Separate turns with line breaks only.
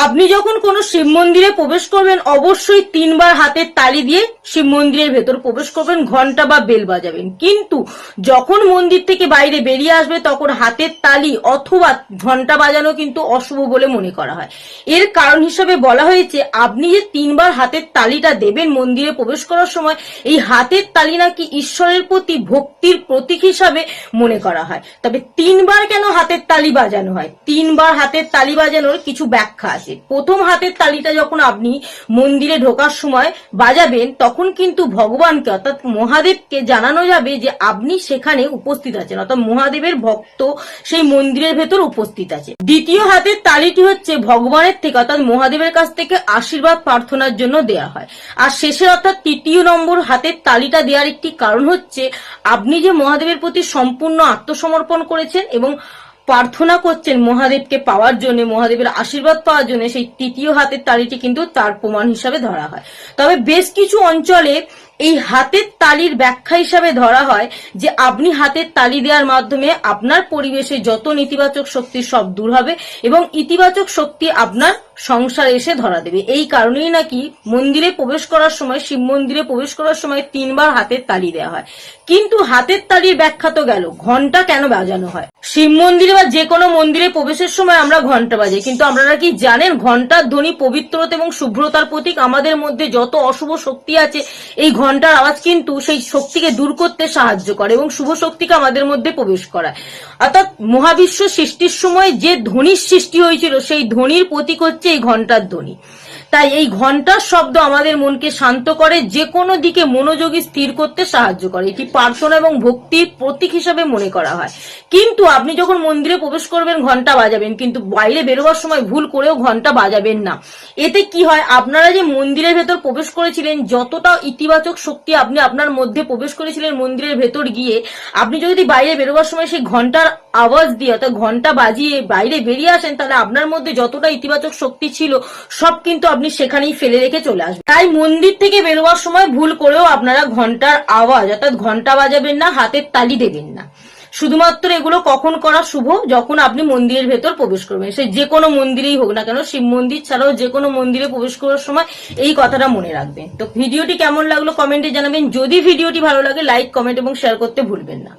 আপনি যখন কোনো শিব মন্দিরে প্রবেশ করবেন অবশ্যই 3 বার হাতের তালি দিয়ে শিব মন্দিরের ভেতর প্রবেশ করবেন, ঘন্টা বা বেল বাজাবেন। কিন্তু যখন মন্দির থেকে বাইরে বেরিয়ে আসবে তখন হাতের তালি অথবা ঘন্টা বাজানো কিন্তু অশুভ বলে মনে করা হয়। এর কারণ হিসেবে বলা হয়েছে আপনি যে 3 বার হাতের তালিটা দেবেন মন্দিরে প্রবেশ করার সময়, এই হাতের তালি নাকি ঈশ্বরের প্রতি ভক্তির প্রতীক হিসাবে মনে করা হয়। তবে 3 বার কেন হাতের তালি বাজানো হয়? 3 বার হাতের তালি বাজানোর কিছু ব্যাখ্যা আছে। প্রথম হাতের তালিটা যখন আপনি মন্দিরে ঢোকার সময় বাজাবেন তখন কিন্তু ভগবানকে অর্থাৎ মহাদেবকে জানানো যাবে যে আপনি সেখানে উপস্থিত আছেন, অর্থাৎ মহাদেবের ভক্ত সেই মন্দিরের ভেতর উপস্থিত আছে। দ্বিতীয় হাতের তালিটি হচ্ছে ভগবানের থেকে অর্থাৎ মহাদেবের কাছ থেকে আশীর্বাদ প্রার্থনার জন্য দেয়া হয়। আর শেষের অর্থাৎ 3য় নম্বর হাতের তালিটা দেওয়ার একটি কারণ হচ্ছে আপনি যে মহাদেবের প্রতি সম্পূর্ণ আত্মসমর্পণ করেছেন এবং প্রার্থনা করছেন মহাদেবকে পাওয়ার জন্য, মহাদেবের আশীর্বাদ পাওয়ার জন্য, সেই 3য় হাতের তালিটি কিন্তু তার প্রমাণ হিসাবে ধরা হয়। তবে বেশ কিছু অঞ্চলে এই হাতের তালির ব্যাখ্যা হিসাবে ধরা হয় যে আপনি হাতের তালি দেওয়ার মাধ্যমে আপনার পরিবেশে যত নেতিবাচক শক্তি সব দূর হবে এবং ইতিবাচক শক্তি আপনার সংসারে এসে ধরা দেবে। এই কারণেই নাকি মন্দিরে প্রবেশ করার সময়, শিব মন্দিরে প্রবেশ করার সময় 3 বার হাতের তালি দেওয়া হয়। কিন্তু হাতের তালির ব্যাখ্যা তো গেল, ঘন্টা কেন বাজানো হয়? শিব মন্দিরে বা যে কোনো মন্দিরে প্রবেশের সময় আমরা ঘন্টা বাজাই, কিন্তু আপনারা কি জানেন ঘন্টার ধ্বনি পবিত্রতা এবং শুভ্রতার প্রতীক। আমাদের মধ্যে যত অশুভ শক্তি আছে এই ঘন্টার আওয়াজ কিন্তু সেই শক্তিকে দূর করতে সাহায্য করে এবং শুভ শক্তিকে আমাদের মধ্যে প্রবেশ করায়। অর্থাৎ মহাবিশ্ব সৃষ্টির সময় যে ধ্বনির সৃষ্টি হয়েছিল সেই ধ্বনির প্রতীক হচ্ছে এই ঘন্টার ধ্বনি। তাই এই ঘন্টার শব্দ আমাদের মনকে শান্ত করে, যে কোনো দিকে মনোযোগী স্থির করতে সাহায্য করে। এটি প্রার্থনা এবং ভক্তির প্রতীক হিসেবে মনে করা হয়। কিন্তু আপনি যখন মন্দিরে প্রবেশ করবেন ঘন্টা বাজাবেন, কিন্তু বাইরে বেরোবার সময় ভুল করেও ঘন্টা বাজাবেন না। এতে কি হয়, আপনারা যে মন্দিরের ভেতর প্রবেশ করেছিলেন যতটা ইতিবাচক শক্তি আপনি আপনার মধ্যে প্রবেশ করেছিলেন মন্দিরের ভেতর গিয়ে, আপনি যদি বাইরে বেরোবার সময় সেই ঘন্টার আওয়াজ দিয়ে অর্থাৎ ঘন্টা বাজিয়ে বাইরে বেরিয়ে আসেন, তাহলে আপনার মধ্যে যতটা ইতিবাচক শক্তি ছিল সব কিন্তু আপনি সেখানেই ফেলে রেখে চলে আসবেন। তাই মন্দির থেকে বেরোবার সময় ভুল করেও আপনারা ঘন্টার আওয়াজ অর্থাৎ ঘন্টা বাজাবেন না, হাতের তালি দেবেন না। শুধুমাত্র এগুলো কখন করা শুভ? যখন আপনি মন্দিরের ভেতর প্রবেশ করবেন, সে যে কোনো মন্দিরেই হোক না কেন, শিব মন্দির ছাড়াও যে কোনো মন্দিরে প্রবেশ করার সময় এই কথাটা মনে রাখবেন। তো ভিডিওটি কেমন লাগলো কমেন্টে জানাবেন। যদি ভিডিওটি ভালো লাগে লাইক, কমেন্ট এবং শেয়ার করতে ভুলবেন না।